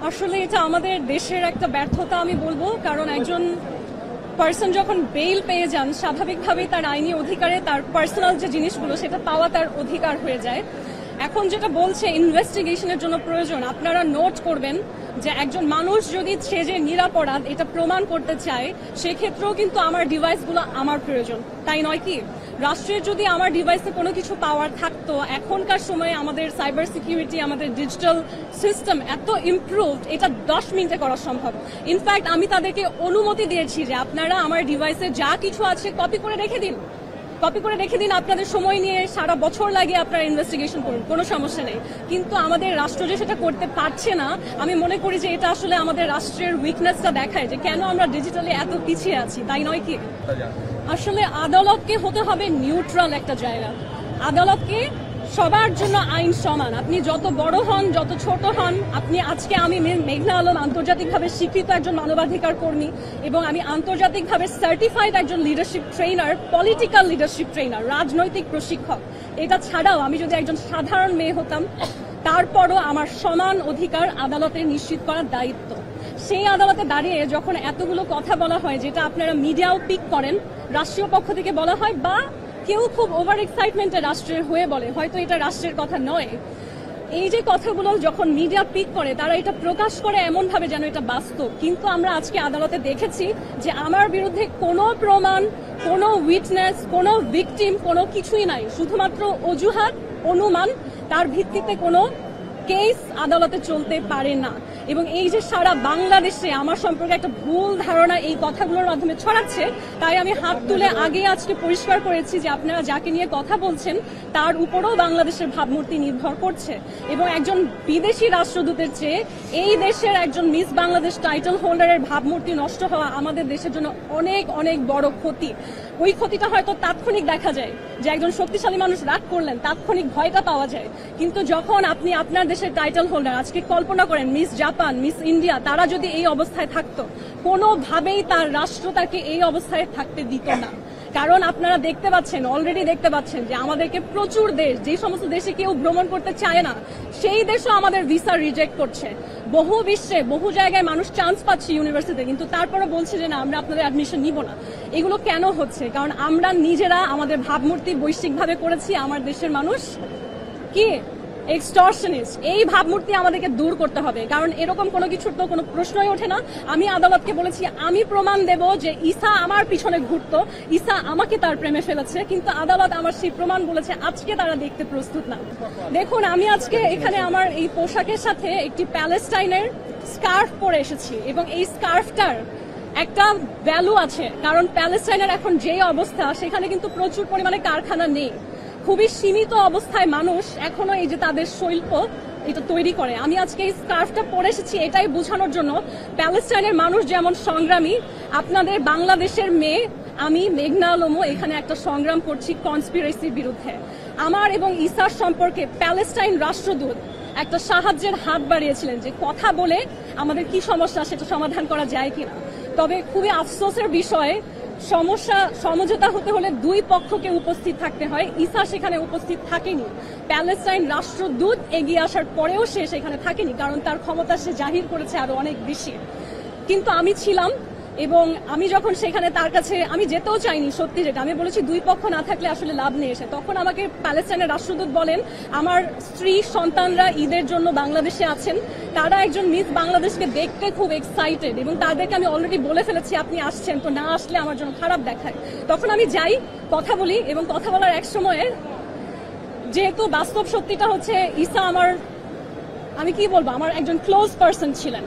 আসলে এটা আমাদের দেশের একটা ব্যর্থতা আমি বলবো, কারণ একজন পার্সন যখন বেইল পেয়ে যান স্বাভাবিকভাবেই তার আইনি অধিকারে তার পার্সোনাল যে জিনিসগুলো সেটা পাওয়া তার অধিকার হয়ে যায়। এখন যেটা বলছে ইনভেস্টিগেশনের জন্য প্রয়োজন, আপনারা নোট করবেন যে একজন মানুষ যদি সে যে নিরাপরাধ এটা প্রমাণ করতে চায় সেক্ষেত্রেও কিন্তু আমার ডিভাইসগুলো আমার প্রয়োজন, তাই নয় কি? রাষ্ট্রের যদি আমার ডিভাইসে কোনো কিছু পাওয়ার থাকতো, এখনকার সময়ে আমাদের সাইবার সিকিউরিটি, আমাদের ডিজিটাল সিস্টেম এত ইমপ্রুভড, এটা 10 মিনিটে করা সম্ভব। ইনফ্যাক্ট আমি তাদেরকে অনুমতি দিয়েছি যে আপনারা আমার ডিভাইসে যা কিছু আছে কপি করে রেখে দিন, আপনাদের সময় নিয়ে সারা বছর লাগিয়ে আপনারা ইনভেস্টিগেশন করুন, কোনো সমস্যা নেই। কিন্তু আমাদের রাষ্ট্র যে সেটা করতে পারছে না, আমি মনে করি যে এটা আসলে আমাদের রাষ্ট্রের উইকনেসটা দেখায় যে কেন আমরা ডিজিটালি এত পিছিয়ে আছি, তাই নয় কি? আসলে আদালতকে হতে হবে নিউট্রাল একটা জায়গা। আদালতকে সবার জন্য আইন সমান, আপনি যত বড় হন যত ছোট হন। আমি মেঘনা আলম আন্তর্জাতিকভাবে স্বীকৃত একজন মানবাধিকার কর্মী এবং আমি আন্তর্জাতিকভাবে সার্টিফাইড একজন leadership trainer, political leadership trainer, রাজনৈতিক প্রশিক্ষক। এটা ছাড়াও আমি যদি একজন সাধারণ মেয়ে হতাম, তারপরও আমার সমান অধিকার আদালতে নিশ্চিত করার দায়িত্ব। সেই আদালতে দাঁড়িয়ে যখন এতগুলো কথা বলা হয়, যেটা আপনারা মিডিয়াও পিক করেন, রাষ্ট্রীয় পক্ষ থেকে বলা হয় বা কেউ খুব ওভার এক্সাইটমেন্টে রাষ্ট্রের হয়ে বলে, হয়তো এটা রাষ্ট্রের কথা নয়, এই যে কথাগুলো যখন মিডিয়া পিক করে তারা এটা প্রকাশ করে এমন ভাবে যেন এটা বাস্তব। কিন্তু আমরা আজকে আদালতে দেখেছি যে আমার বিরুদ্ধে কোনো প্রমাণ, কোনো উইটনেস, কোনো ভিকটিম, কোনো কিছুই নাই, শুধুমাত্র অজুহাত, অনুমান, তার ভিত্তিতে কোনো কেস আদালতে চলতে পারে না। এবং এই যে সারা বাংলাদেশে আমার সম্পর্কে একটা ভুল ধারণা এই কথাগুলোর মাধ্যমে ছড়াচ্ছে, তাই আমি হাত তুলে আগে আজকে পরিষ্কার করেছি যে আপনারা যাকে নিয়ে কথা বলছেন তার উপরেও বাংলাদেশের ভাবমূর্তি নির্ভর করছে। এবং একজন বিদেশি রাষ্ট্রদূতের চেয়ে এই দেশের একজন মিস বাংলাদেশ টাইটেল হোল্ডারের ভাবমূর্তি নষ্ট হওয়া আমাদের দেশের জন্য অনেক অনেক বড় ক্ষতি। ওই ক্ষতিটা হয়তো তাৎক্ষণিক দেখা যায় যে একজন শক্তিশালী মানুষ রাগ করলেন, তাৎক্ষণিক ভয়টা পাওয়া যায়, কিন্তু যখন আপনি আপনার দেশের টাইটেল হোল্ডার, আজকে কল্পনা করেন মিস জাপান, মিস ইন্ডিয়া, তারা যদি এই অবস্থায় থাকতো, কোনোভাবেই তার রাষ্ট্র তাকে এই অবস্থায় থাকতে দিত না। কারণ আপনারা দেখতে পাচ্ছেন, অলরেডি দেখতে পাচ্ছেন যে আমাদেরকে প্রচুর দেশ, যে সমস্ত দেশে কেউ ভ্রমণ করতে চায় না সেই দেশও আমাদের ভিসা রিজেক্ট করছে। বহু বিশ্বে বহু জায়গায় মানুষ চান্স পাচ্ছে ইউনিভার্সিটিতে, কিন্তু তারপরে বলছে যে না, আমরা আপনাদের অ্যাডমিশন নিব না। এগুলো কেন হচ্ছে? কারণ আমরা নিজেরা আমাদের ভাবমূর্তি বৈশ্বিকভাবে করেছি আমার দেশের মানুষ কি এক্সটর্শনিস্ট। এই ভাবমূর্তি আমাদেরকে দূর করতে হবে, কারণ এরকম কোনো কিছুর তো কোনো প্রশ্নই ওঠে না। আমি আদালতকে বলেছি আমি প্রমাণ দেব যে ঈসা আমার পিছনে ঘুরতো, ঈসা আমাকে তার প্রেমে ফেলেছে, কিন্তু আদালত আমার সেই প্রমাণ বলেছে আজকে তারা দেখতে প্রস্তুত না। দেখুন, আমি আজকে এখানে আমার এই পোশাকের সাথে একটি প্যালেস্টাইনের স্কার্ফ পরে এসেছি এবং এই স্কার্ফটার একটা ভ্যালু আছে, কারণ প্যালেস্টাইনের এখন যেই অবস্থা সেখানে কিন্তু প্রচুর পরিমাণে কারখানা নেই, খুবই সীমিত অবস্থায় মানুষ এখনো এই যে তাদের শিল্প এটা তৈরি করে। আমি আজকে এই স্কার্ফটা পরে এসেছি এটাই বোঝানোর জন্য প্যালেস্টাইনের মানুষ যেমন সংগ্রামী, আপনাদের বাংলাদেশের মেয়ে আমি মেঘনা আলমও এখানে একটা সংগ্রাম করছি কনস্পিরেসির বিরুদ্ধে। আমার এবং ঈসার সম্পর্কে প্যালেস্টাইন রাষ্ট্রদূত একটা সাহায্যের হাত বাড়িয়েছিলেন যে কথা বলে আমাদের কি সমস্যা সেটা সমাধান করা যায় কিনা। তবে খুবই আফসোসের বিষয়, সমঝোতা হতে হলে দুই পক্ষকে উপস্থিত থাকতে হয়। ঈসা সেখানে উপস্থিত থাকেনি, প্যালেস্টাইন রাষ্ট্রদূত এগিয়ে আসার পরেও সে সেখানে থাকেনি, কারণ তার ক্ষমতা সে জাহির করেছে আরো অনেক বেশি। কিন্তু আমি ছিলাম এবং আমি যখন সেখানে তার কাছে আমি যেতেও চাইনি, সত্যি যেটা আমি বলেছি দুই পক্ষ না থাকলে আসলে লাভ নেই এসে। তখন আমাকে প্যালেস্টাইনের রাষ্ট্রদূত বলেন আমার স্ত্রী সন্তানরা ঈদের জন্য বাংলাদেশে আছেন, তারা একজন মিস বাংলাদেশকে দেখতে খুব এক্সাইটেড এবং তাদেরকে আমি অলরেডি বলে ফেলেছি আপনি আসছেন, তো না আসলে আমার জন্য খারাপ দেখায়। তখন আমি যাই, কথা বলি এবং কথা বলার এক সময়ে যেহেতু বাস্তব সত্যিটা হচ্ছে ঈসা আমি কি বলবো, আমার একজন ক্লোজ পার্সন ছিলেন।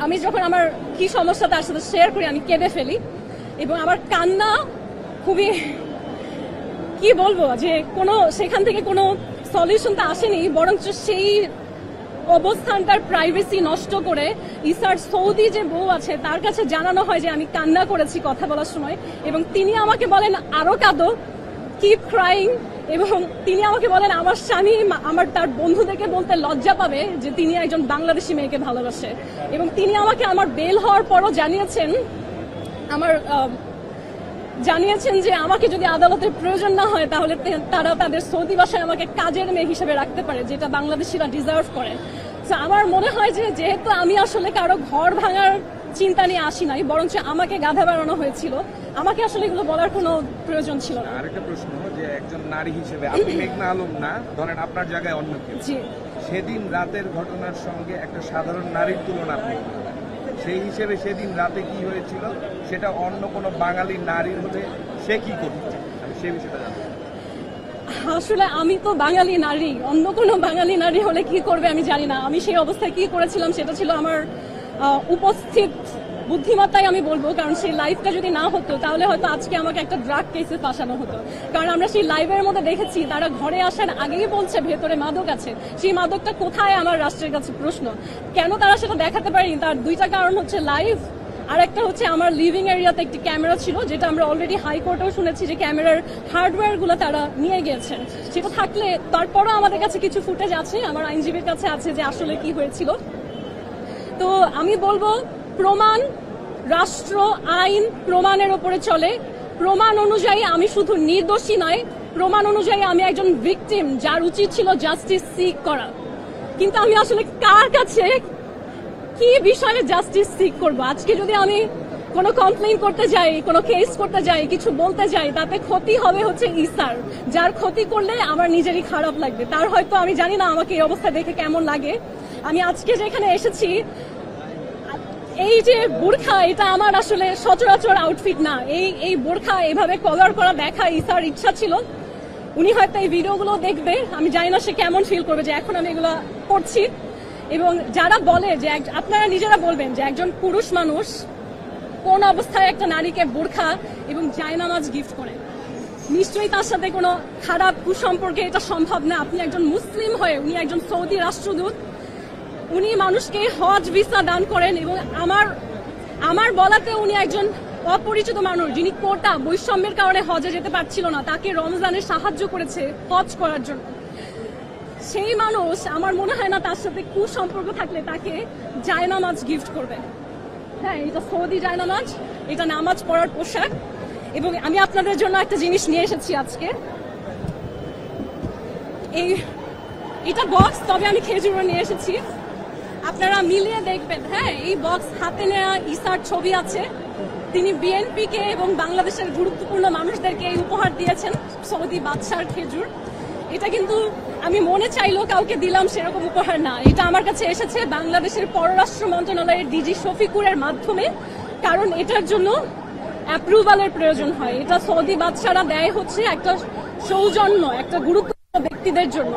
আমি যখন আমার কি সমস্যা তার সাথে শেয়ার করি আমি কেঁদে ফেলি এবং আমার কান্না খুবই কি বলবো যে সেখান থেকে কোনো সলিউশন তো আসেনি, বরঞ্চ সেই অবস্থানটার প্রাইভেসি নষ্ট করে ঈসার সৌদি যে বউ আছে তার কাছে জানানো হয় যে আমি কান্না করেছি কথা বলার সময়, এবং তিনি আমাকে বলেন আরো কাঁদো, কিপ ক্রাইং। এবং তিনি আমাকে বলেন আমার স্বামী তার বন্ধুদেরকে বলতে লজ্জা পাবে যে তিনি একজন বাংলাদেশি মেয়েকে ভালোবাসে। এবং তিনি আমাকে আমার বেল হওয়ার পরও জানিয়েছেন যে আমাকে যদি আদালতের প্রয়োজন না হয় তাহলে তারা তাদের সৌদি বাসায় আমাকে কাজের মেয়ে হিসেবে রাখতে পারে, যেটা বাংলাদেশিরা ডিজার্ভ করে। তো আমার মনে হয় যে যেহেতু আমি আসলে কারো ঘর ভাঙার চিন্তা নিয়ে আসি নাই, বরঞ্চ আমাকে গাধা বানানো হয়েছিল, আমাকে আসলে এগুলো বলার কোনো প্রয়োজন ছিল না। আরেকটা প্রশ্ন, যে একজন নারী হিসেবে আপনি মেঘনা আলম না, ধরেন আপনার জায়গায় অন্য কেউ, জি, সেদিন রাতের ঘটনার সঙ্গে একটা সাধারণ নারীর তুলনা আপনি করবেন। সেই হিসেবে সেদিন রাতে কি হয়েছিল সেটা অন্য কোনো বাঙালি নারীর হলে সে কি করত, আমি সেই বিষয়টা জানতে চাই। আসলে আমি তো বাঙালি নারী, অন্য কোনো বাঙালি নারী হলে কি করবে আমি জানি না। আমি সেই অবস্থায় কি করেছিলাম সেটা ছিল আমার উপস্থিত বুদ্ধিমত্তাই আমি বলবো, কারণ সেই লাইভটা যদি না হতো তাহলে হয়তো আজকে আমাকে একটা ড্রাগ কেসে ফাঁসানো হতো। কারণ আমরা সেই লাইভের মধ্যে দেখেছি তারা ঘরে আসার আগেই বলছে ভেতরে মাদক আছে। সেই মাদকটা কোথায় আমার রাষ্ট্রের কাছে প্রশ্ন। কেন তারা সেটা দেখাতে পারেনি? তার দুইটা কারণ হচ্ছে লাইভ, আর একটা হচ্ছে আমার লিভিং এরিয়াতে একটি ক্যামেরা ছিল, যেটা আমরা অলরেডি হাইকোর্টেও শুনেছি যে ক্যামেরার হার্ডওয়্যার গুলো তারা নিয়ে গিয়েছেন। সেটা থাকলে তারপরও আমাদের কাছে কিছু ফুটেজ আছে, আমার আইনজীবীর কাছে আছে যে আসলে কি হয়েছিল। তো আমি বলবো প্রমাণ, রাষ্ট্র আইন প্রমাণের উপরে চলে। প্রমাণ অনুযায়ী আমি শুধু নির্দোষী নয়, প্রমাণ অনুযায়ী আমি একজন ভিকটিম, যার উচিত ছিল জাস্টিস সিক করা। কিন্তু আমি আসলে কার কাছে কি বিষয়ে জাস্টিস সিক করব? আজকে যদি আমি কোনো কমপ্লেইন করতে যাই, কোনো কেস করতে যাই, কিছু বলতে যাই, তাতে ক্ষতি হবে হচ্ছে ইসার, যার ক্ষতি করলে আমার নিজেরই খারাপ লাগবে। তার হয়তো আমি জানি না আমাকে এই অবস্থা দেখে কেমন লাগে। আমি আজকে যেখানে এসেছি, এই যে বোরখা, এটা আমার আসলে সচরাচর আউটফিট না। এই বোরখা এভাবে কভার করা দেখা ইসার ইচ্ছা ছিল। উনি হয়তো এই ভিডিওগুলো দেখবে, আমি জানি না সে কেমন ফিল করবে যে এখন আমি এগুলো করছি। এবং যারা বলে যে আপনারা নিজেরা বলবেন যে একজন পুরুষ মানুষ কোন অবস্থায় একটা নারীকে বোরখা এবং জায়নামাজ গিফট করে, নিশ্চয়ই তার সাথে কোনো খারাপ কুসম্পর্কে এটা সম্ভব না। আপনি একজন মুসলিম হয়ে, উনি একজন সৌদি রাষ্ট্রদূত, উনি মানুষকে হজ ভিসা দান করেন, এবং আমার বলাতে উনি একজন অপরিচিত মানুষ যিনি কোটা বৈষম্যের কারণে হজে যেতে পারছিল না, তাকে রমজানে সাহায্য করেছে হজ করার জন্য। সেই মানুষ আমার মনে হয় না তার সাথে কুসম্পর্ক থাকলে তাকে জায়নামাজ গিফট করবে। হ্যাঁ, এটা সৌদি জায়নামাজ, এটা নামাজ পড়ার পোশাক। এবং আমি আপনাদের জন্য একটা জিনিস নিয়ে এসেছি আজকে, এটা বক্স, তবে আমি খেজুরও নিয়ে এসেছি, আপনারা মিলিয়ে দেখবেন। হ্যাঁ, এই বক্স হাতে নেওয়া ইসার ছবি আছে। তিনি বিএনপি কে এবং বাংলাদেশের গুরুত্বপূর্ণ মানুষদেরকে এই উপহার দিয়েছেন, সৌদি বাদশার খেজুর। এটা কিন্তু আমি মনে চাইলেও কাউকে দিলাম সেরকম উপহার না। এটা আমার কাছে এসেছে বাংলাদেশের পররাষ্ট্র মন্ত্রণালয়ের ডিজি শফিকুরের মাধ্যমে, কারণ এটার জন্য অ্যাপ্রুভালের প্রয়োজন হয়। এটা সৌদি বাদশারা দেয় হচ্ছে একটা সৌজন্য, একটা গুরুত্বপূর্ণ ব্যক্তিদের জন্য।